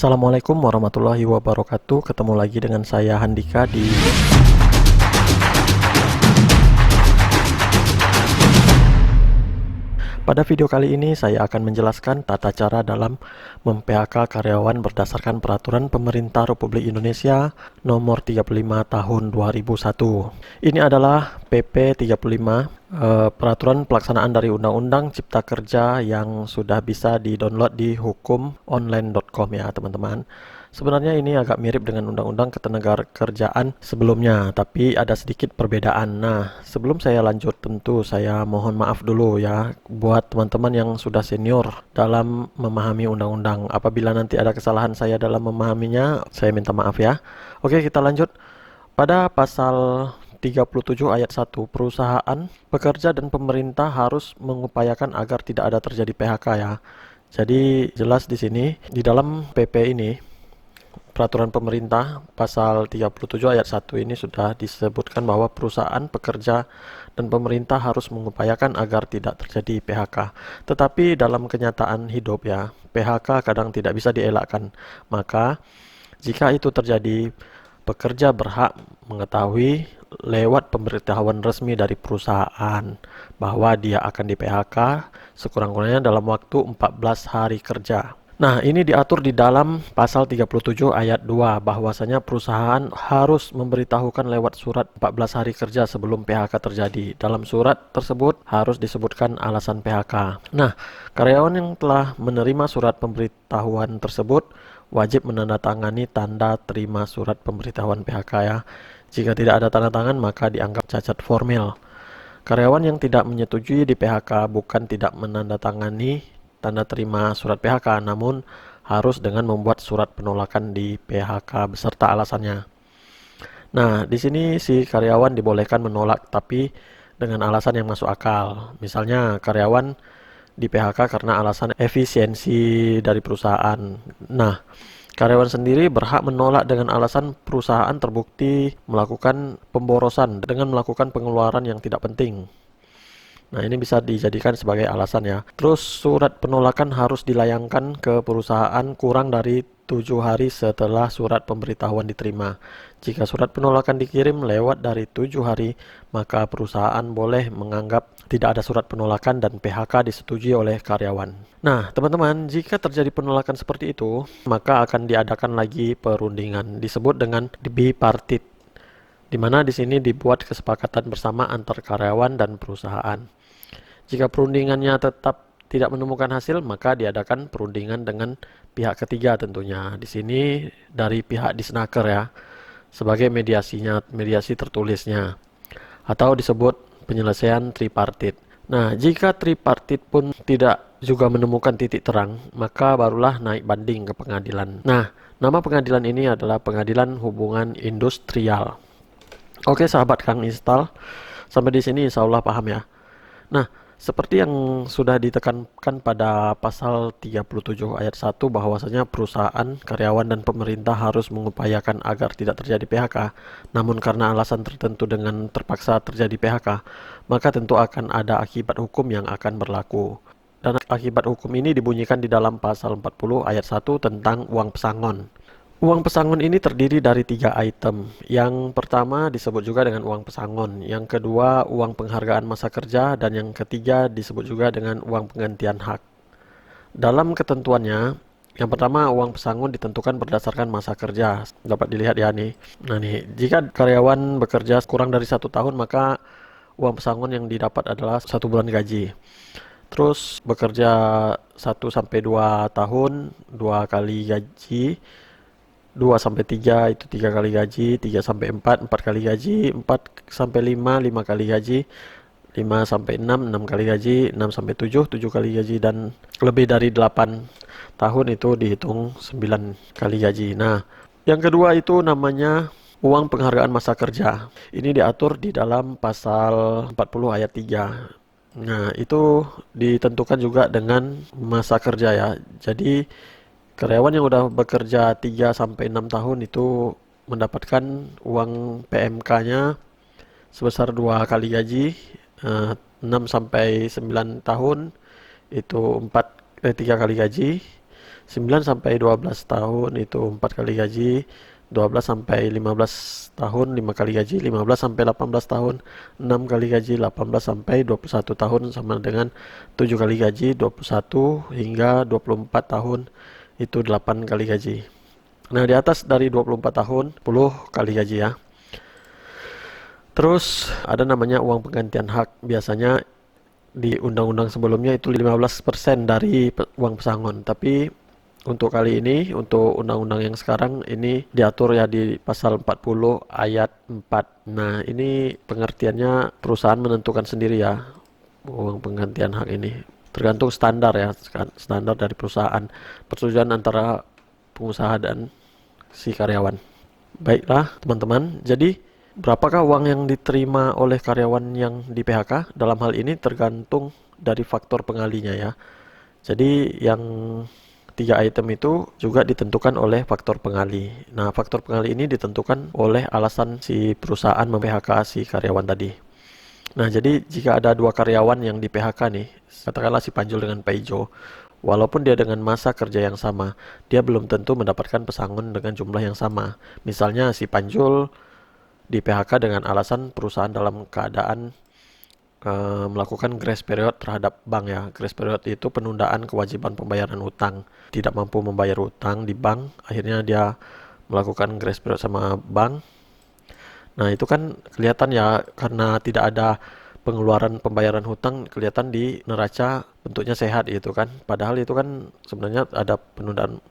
Assalamualaikum warahmatullahi wabarakatuh. Ketemu lagi dengan saya Handika di Pada video kali ini saya akan menjelaskan tata cara dalam mem-PHK karyawan berdasarkan Peraturan Pemerintah Republik Indonesia Nomor 35 Tahun 2001. Ini adalah PP 35, Peraturan Pelaksanaan dari Undang-Undang Cipta Kerja yang sudah bisa di-download di hukumonline.com ya teman-teman. Sebenarnya ini agak mirip dengan Undang-Undang Ketenagakerjaan sebelumnya, tapi ada sedikit perbedaan. Nah, sebelum saya lanjut, tentu saya mohon maaf dulu ya buat teman-teman yang sudah senior dalam memahami undang-undang. Apabila nanti ada kesalahan saya dalam memahaminya, saya minta maaf ya. Oke, kita lanjut. Pada pasal 37 ayat 1, perusahaan, pekerja dan pemerintah harus mengupayakan agar tidak ada terjadi PHK ya. Jadi jelas di sini di dalam PP ini Peraturan Pemerintah pasal 37 ayat 1 ini sudah disebutkan bahwa perusahaan, pekerja, dan pemerintah harus mengupayakan agar tidak terjadi PHK. Tetapi dalam kenyataan hidup ya, PHK kadang tidak bisa dielakkan. Maka jika itu terjadi, pekerja berhak mengetahui lewat pemberitahuan resmi dari perusahaan bahwa dia akan di PHK sekurang-kurangnya dalam waktu 14 hari kerja. Nah, ini diatur di dalam pasal 37 ayat 2 bahwasanya perusahaan harus memberitahukan lewat surat 14 hari kerja sebelum PHK terjadi. Dalam surat tersebut harus disebutkan alasan PHK. Nah, karyawan yang telah menerima surat pemberitahuan tersebut wajib menandatangani tanda terima surat pemberitahuan PHK ya. Jika tidak ada tanda tangan maka dianggap cacat formil. Karyawan yang tidak menyetujui di PHK bukan tidak menandatangani tanda terima surat PHK, namun harus dengan membuat surat penolakan di PHK beserta alasannya. Nah, di sini si karyawan dibolehkan menolak tapi dengan alasan yang masuk akal. Misalnya karyawan di PHK karena alasan efisiensi dari perusahaan. Nah, karyawan sendiri berhak menolak dengan alasan perusahaan terbukti melakukan pemborosan dengan melakukan pengeluaran yang tidak penting. Nah, ini bisa dijadikan sebagai alasan ya. Terus surat penolakan harus dilayangkan ke perusahaan kurang dari 7 hari setelah surat pemberitahuan diterima. Jika surat penolakan dikirim lewat dari 7 hari, maka perusahaan boleh menganggap tidak ada surat penolakan dan PHK disetujui oleh karyawan. Nah, teman-teman, jika terjadi penolakan seperti itu, maka akan diadakan lagi perundingan, disebut dengan bipartit, di mana di sini dibuat kesepakatan bersama antar karyawan dan perusahaan. Jika perundingannya tetap tidak menemukan hasil, maka diadakan perundingan dengan pihak ketiga tentunya. Di sini dari pihak Disnaker ya, sebagai mediasi tertulisnya, atau disebut penyelesaian tripartit. Nah, jika tripartit pun tidak juga menemukan titik terang, maka barulah naik banding ke pengadilan. Nah, nama pengadilan ini adalah Pengadilan Hubungan Industrial. Oke, sahabat Kang Install, sampai di sini insya Allah paham ya. Nah, seperti yang sudah ditekankan pada pasal 37 ayat 1 bahwasanya perusahaan, karyawan, dan pemerintah harus mengupayakan agar tidak terjadi PHK. Namun karena alasan tertentu dengan terpaksa terjadi PHK, maka tentu akan ada akibat hukum yang akan berlaku. Dan akibat hukum ini dibunyikan di dalam pasal 40 ayat 1 tentang uang pesangon. Uang pesangon ini terdiri dari 3 item. Yang pertama disebut juga dengan uang pesangon, yang kedua uang penghargaan masa kerja, dan yang ketiga disebut juga dengan uang penggantian hak. Dalam ketentuannya, yang pertama uang pesangon ditentukan berdasarkan masa kerja. Dapat dilihat ya nih. Nah nih, jika karyawan bekerja kurang dari 1 tahun maka uang pesangon yang didapat adalah 1 bulan gaji. Terus bekerja 1-2 tahun 2 kali gaji, 2-3 itu 3 kali gaji, 3-4 4 kali gaji, 4-5 5 kali gaji, 5-6 6 kali gaji, 6-7 7 kali gaji, dan lebih dari 8 tahun itu dihitung 9 kali gaji. Nah, yang kedua itu namanya uang penghargaan masa kerja. Ini diatur di dalam pasal 40 ayat 3. Nah, itu ditentukan juga dengan masa kerja ya. Jadi karyawan yang udah bekerja 3-6 tahun itu mendapatkan uang PMK-nya sebesar 2 kali gaji. 6-9 tahun itu 3 kali gaji. 9 sampai 12 tahun itu 4 kali gaji, 12 sampai 15 tahun 5 kali gaji, 15 sampai 18 tahun 6 kali gaji, 18 sampai 21 tahun sama dengan 7 kali gaji, 21 hingga 24 tahun itu 8 kali gaji. Nah, di atas dari 24 tahun 10 kali gaji ya. Terus ada namanya uang penggantian hak. Biasanya di undang-undang sebelumnya itu 15% dari uang pesangon. Tapi untuk kali ini, untuk undang-undang yang sekarang ini diatur ya di pasal 40 ayat 4. Nah, ini pengertiannya perusahaan menentukan sendiri ya uang penggantian hak ini. Tergantung standar ya, standar dari perusahaan. Persetujuan antara pengusaha dan si karyawan. Baiklah teman-teman, jadi berapakah uang yang diterima oleh karyawan yang di PHK? Dalam hal ini tergantung dari faktor pengalinya ya. Jadi yang 3 item itu juga ditentukan oleh faktor pengali. Nah, faktor pengali ini ditentukan oleh alasan si perusahaan mem-PHK si karyawan tadi. Nah, jadi jika ada 2 karyawan yang di PHK nih, katakanlah si Panjul dengan Pak Ijo, walaupun dia dengan masa kerja yang sama, dia belum tentu mendapatkan pesangon dengan jumlah yang sama. Misalnya si Panjul di PHK dengan alasan perusahaan dalam keadaan melakukan grace period terhadap bank ya. Grace period itu penundaan kewajiban pembayaran utang. Tidak mampu membayar utang di bank, akhirnya dia melakukan grace period sama bank. Nah, itu kan kelihatan ya, karena tidak ada pengeluaran pembayaran hutang, kelihatan di neraca bentuknya sehat gitu kan. Padahal itu kan sebenarnya ada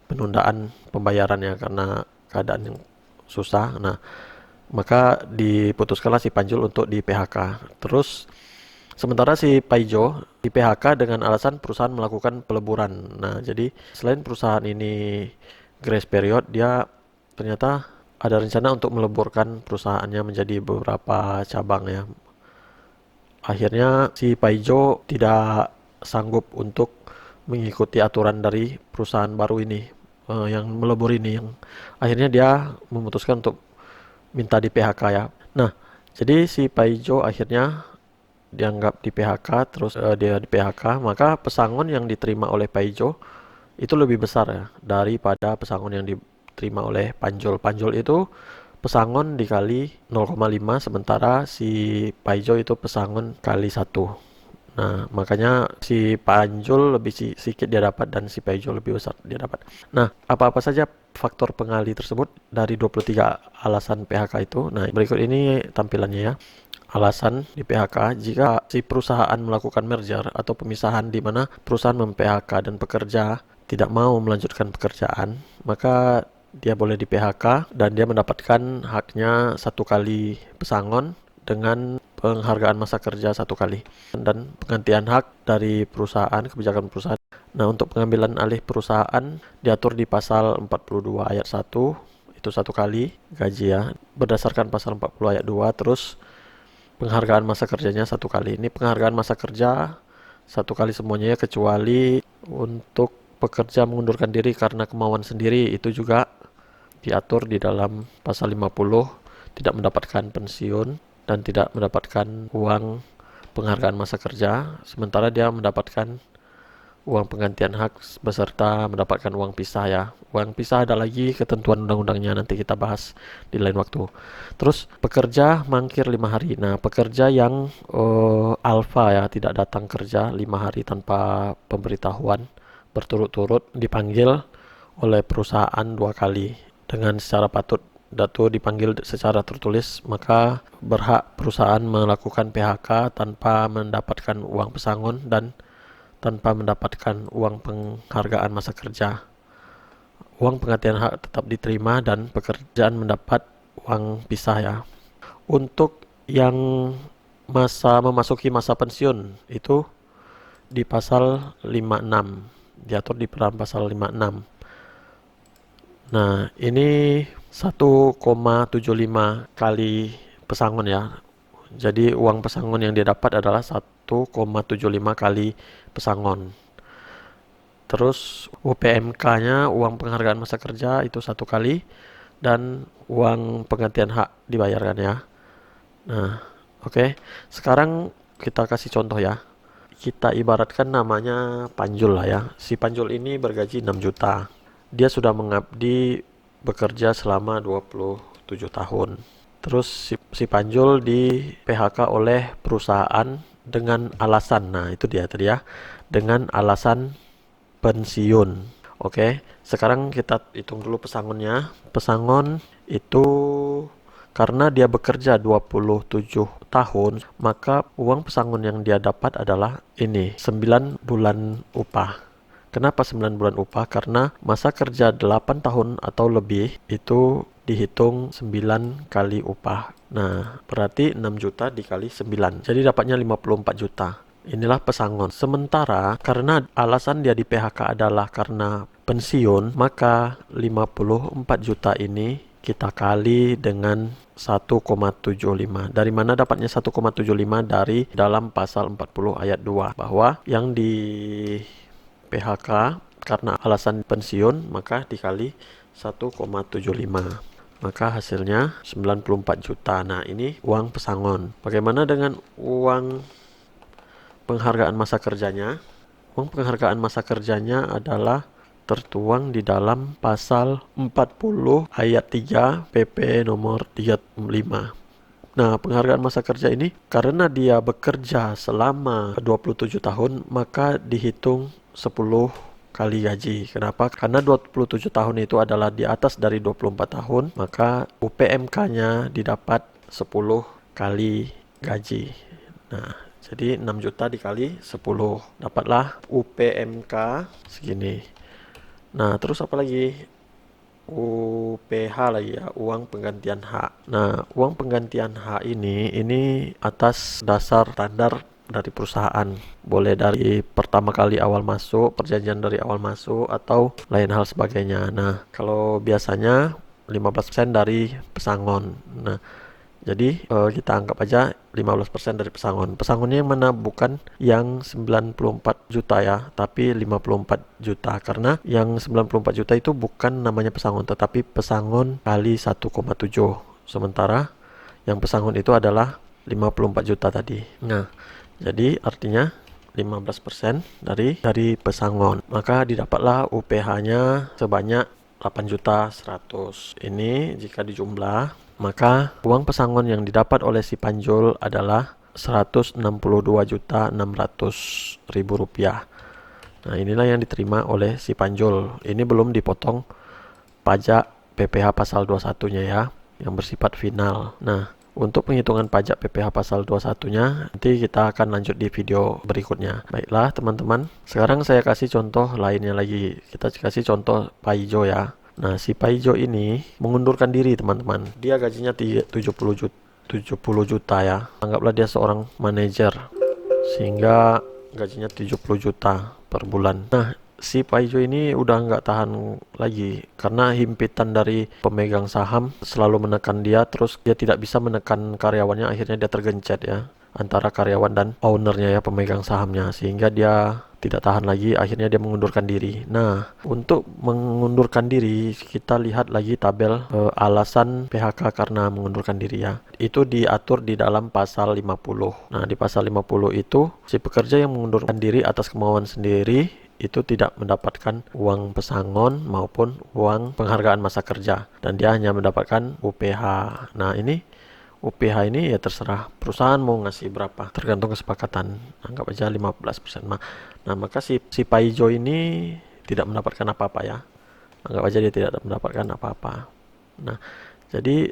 penundaan pembayaran ya karena keadaan yang susah. Nah, maka diputuskanlah si Panjul untuk di PHK. Terus sementara si Paijo di PHK dengan alasan perusahaan melakukan peleburan. Nah, jadi selain perusahaan ini grace period, dia ternyata ada rencana untuk meleburkan perusahaannya menjadi beberapa cabang ya. Akhirnya si Paijo tidak sanggup untuk mengikuti aturan dari perusahaan baru ini, yang melebur ini, yang akhirnya dia memutuskan untuk minta di PHK ya. Nah, jadi si Paijo akhirnya dianggap di PHK, terus dia di PHK, maka pesangon yang diterima oleh Paijo itu lebih besar ya daripada pesangon yang diterima oleh Panjul. Panjul itu pesangon dikali 0,5, sementara si Paijo itu pesangon kali 1. Nah, makanya si Panjul lebih sedikit dia dapat dan si Paijo lebih besar dia dapat. Nah, apa-apa saja faktor pengali tersebut dari 23 alasan PHK itu? Nah, berikut ini tampilannya ya. Alasan di PHK jika si perusahaan melakukan merger atau pemisahan di mana perusahaan mem-PHK dan pekerja tidak mau melanjutkan pekerjaan, maka dia boleh di PHK dan dia mendapatkan haknya 1 kali pesangon dengan penghargaan masa kerja 1 kali dan penggantian hak dari perusahaan, kebijakan perusahaan. Nah, untuk pengambilan alih perusahaan diatur di pasal 42 ayat 1, itu 1 kali gaji ya, berdasarkan pasal 40 ayat 2. Terus penghargaan masa kerjanya 1 kali. Ini penghargaan masa kerja 1 kali semuanya ya, kecuali untuk pekerja mengundurkan diri karena kemauan sendiri, itu juga diatur di dalam pasal 50, tidak mendapatkan pensiun dan tidak mendapatkan uang penghargaan masa kerja, sementara dia mendapatkan uang penggantian hak beserta mendapatkan uang pisah ya. Uang pisah ada lagi ketentuan undang-undangnya, nanti kita bahas di lain waktu. Terus pekerja mangkir 5 hari. Nah, pekerja yang alfa ya, tidak datang kerja 5 hari tanpa pemberitahuan berturut-turut dipanggil oleh perusahaan 2 kali dengan secara patut. Datu dipanggil secara tertulis, maka berhak perusahaan melakukan PHK tanpa mendapatkan uang pesangon dan tanpa mendapatkan uang penghargaan masa kerja. Uang penggantian hak tetap diterima dan pekerjaan mendapat uang pisah ya. Untuk yang memasuki masa pensiun itu di pasal 56, diatur di dalam pasal 56. Nah, ini 1,75 kali pesangon ya. Jadi uang pesangon yang dia dapat adalah 1,75 kali pesangon. Terus UPMK-nya, uang penghargaan masa kerja, itu 1 kali dan uang penggantian hak dibayarkan ya. Nah, oke. Sekarang kita kasih contoh ya. kita ibaratkan namanya Panjul lah ya. Si Panjul ini bergaji 6 juta. Dia sudah mengabdi bekerja selama 27 tahun. Terus si Panjul di PHK oleh perusahaan dengan alasan, nah itu dia tadi ya, dengan alasan pensiun. Oke, sekarang kita hitung dulu pesangonnya. Pesangon itu karena dia bekerja 27 tahun, maka uang pesangon yang dia dapat adalah ini, 9 bulan upah. Kenapa 9 bulan upah? Karena masa kerja 8 tahun atau lebih itu dihitung 9 kali upah. Nah, berarti 6 juta dikali 9. Jadi dapatnya 54 juta. Inilah pesangon. Sementara karena alasan dia di PHK adalah karena pensiun, maka 54 juta ini kita kali dengan 1,75. Dari mana dapatnya 1,75? Dari dalam pasal 40 ayat 2. Bahwa yang di PHK karena alasan pensiun maka dikali 1,75. Maka hasilnya 94 juta. Nah, ini uang pesangon. Bagaimana dengan uang penghargaan masa kerjanya? Uang penghargaan masa kerjanya adalah tertuang di dalam pasal 40 ayat 3 PP nomor 35. Nah, penghargaan masa kerja ini karena dia bekerja selama 27 tahun, maka dihitung 10 kali gaji. Kenapa? Karena 27 tahun itu adalah di atas dari 24 tahun, maka UPMK-nya didapat 10 kali gaji. Nah, jadi 6 juta dikali 10. Dapatlah UPMK segini. Nah, terus apa lagi? UPH lagi ya, uang penggantian hak. Nah, uang penggantian hak ini atas dasar standar dari perusahaan. Boleh dari pertama kali awal masuk, perjanjian dari awal masuk, atau lain hal sebagainya. Nah, kalau biasanya 15% dari pesangon. Nah, jadi kita anggap aja 15% dari pesangon. Pesangonnya yang mana? Bukan yang 94 juta ya, tapi 54 juta. Karena yang 94 juta itu bukan namanya pesangon, tetapi pesangon kali 1,7. Sementara yang pesangon itu adalah 54 juta tadi. Nah, jadi artinya 15% dari pesangon. Maka didapatlah UPH-nya sebanyak 8.100.000. Ini jika dijumlah, maka uang pesangon yang didapat oleh si Panjul adalah 162.600.000 rupiah. Nah, inilah yang diterima oleh si Panjul. Ini belum dipotong pajak PPh pasal 21-nya ya, yang bersifat final. Nah, untuk penghitungan pajak PPh pasal 21-nya nanti kita akan lanjut di video berikutnya. Baiklah teman-teman, sekarang saya kasih contoh lainnya lagi. Kita kasih contoh Paijo ya. Nah, si Paijo ini mengundurkan diri teman-teman. Dia gajinya 70 juta ya. Anggaplah dia seorang manajer sehingga gajinya 70 juta per bulan. Nah, si Paijo ini udah nggak tahan lagi karena himpitan dari pemegang saham selalu menekan dia, terus dia tidak bisa menekan karyawannya, akhirnya dia tergencet ya antara karyawan dan ownernya ya, pemegang sahamnya, sehingga dia tidak tahan lagi, akhirnya dia mengundurkan diri. Nah, untuk mengundurkan diri kita lihat lagi tabel alasan PHK karena mengundurkan diri ya. Itu diatur di dalam pasal 50. Nah, di pasal 50 itu si pekerja yang mengundurkan diri atas kemauan sendiri itu tidak mendapatkan uang pesangon maupun uang penghargaan masa kerja, dan dia hanya mendapatkan UPH. Nah, ini UPH ini ya terserah perusahaan mau ngasih berapa, tergantung kesepakatan. Anggap aja 15%. Nah, maka si Paijo ini tidak mendapatkan apa-apa ya. Anggap aja dia tidak mendapatkan apa-apa. Nah, jadi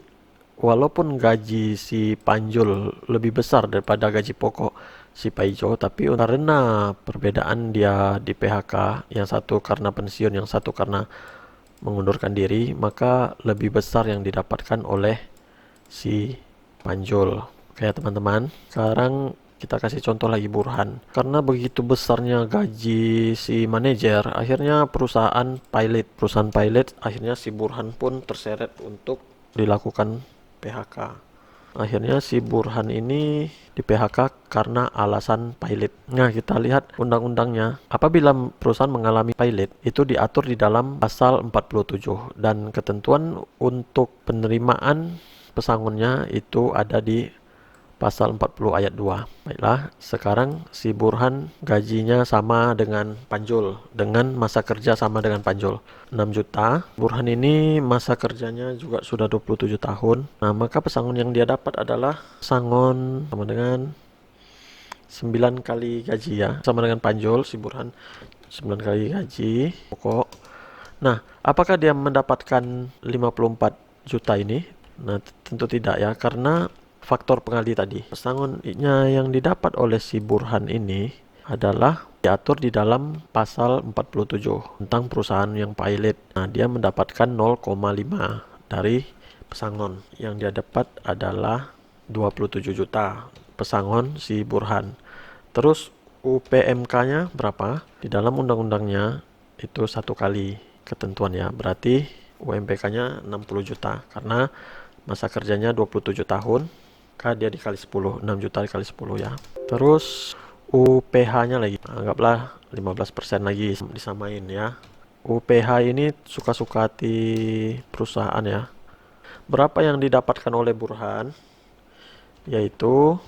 walaupun gaji si Panjul lebih besar daripada gaji pokok si Paijo, tapi karena perbedaan dia di PHK, yang satu karena pensiun, yang satu karena mengundurkan diri, maka lebih besar yang didapatkan oleh si Panjul. Oke teman-teman, sekarang kita kasih contoh lagi Burhan. Karena begitu besarnya gaji si manajer, akhirnya perusahaan pilot akhirnya si Burhan pun terseret untuk dilakukan PHK. Akhirnya si Burhan ini di PHK karena alasan pilot. Nah, kita lihat undang-undangnya. Apabila perusahaan mengalami pilot, itu diatur di dalam pasal 47, dan ketentuan untuk penerimaan pesangonnya itu ada di pasal 40 ayat 2. Baiklah, sekarang si Burhan gajinya sama dengan Panjul, dengan masa kerja sama dengan Panjul, 6 juta. Burhan ini masa kerjanya juga sudah 27 tahun. Nah, maka pesangon yang dia dapat adalah pesangon sama dengan 9 kali gaji ya, sama dengan Panjul, si Burhan 9 kali gaji pokok. Nah, apakah dia mendapatkan 54 juta ini? Nah, tentu tidak ya, karena faktor pengalih tadi. Pesangonnya yang didapat oleh si Burhan ini adalah diatur di dalam pasal 47 tentang perusahaan yang pilot. Nah, dia mendapatkan 0,5 dari pesangon. Yang dia dapat adalah 27 juta pesangon si Burhan. Terus UPMK-nya berapa? Di dalam undang-undangnya itu 1 kali ketentuan ya. Berarti UMPK-nya 60 juta karena masa kerjanya 27 tahun. Dia dikali 10, 6 juta dikali 10 ya. Terus UPH-nya lagi, anggaplah 15% lagi disamain ya. UPH ini suka-suka hati perusahaan ya. Berapa yang didapatkan oleh Burhan? Yaitu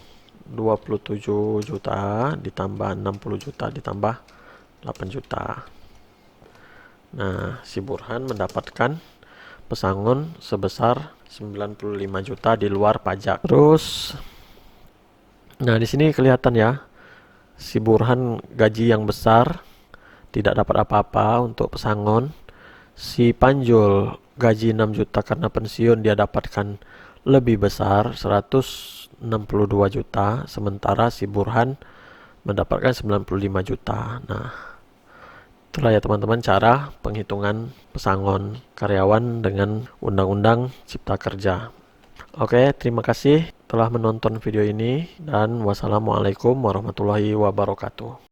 27 juta ditambah 60 juta ditambah 8 juta. Nah, si Burhan mendapatkan pesangon sebesar 95 juta di luar pajak. Terus, nah di sini kelihatan ya, si Burhan gaji yang besar, tidak dapat apa-apa untuk pesangon. Si Panjul gaji 6 juta karena pensiun, dia dapatkan lebih besar 162 juta, sementara si Burhan mendapatkan 95 juta. Nah, itulah ya teman-teman cara penghitungan pesangon karyawan dengan Undang-Undang Cipta Kerja. Oke, terima kasih telah menonton video ini dan wassalamualaikum warahmatullahi wabarakatuh.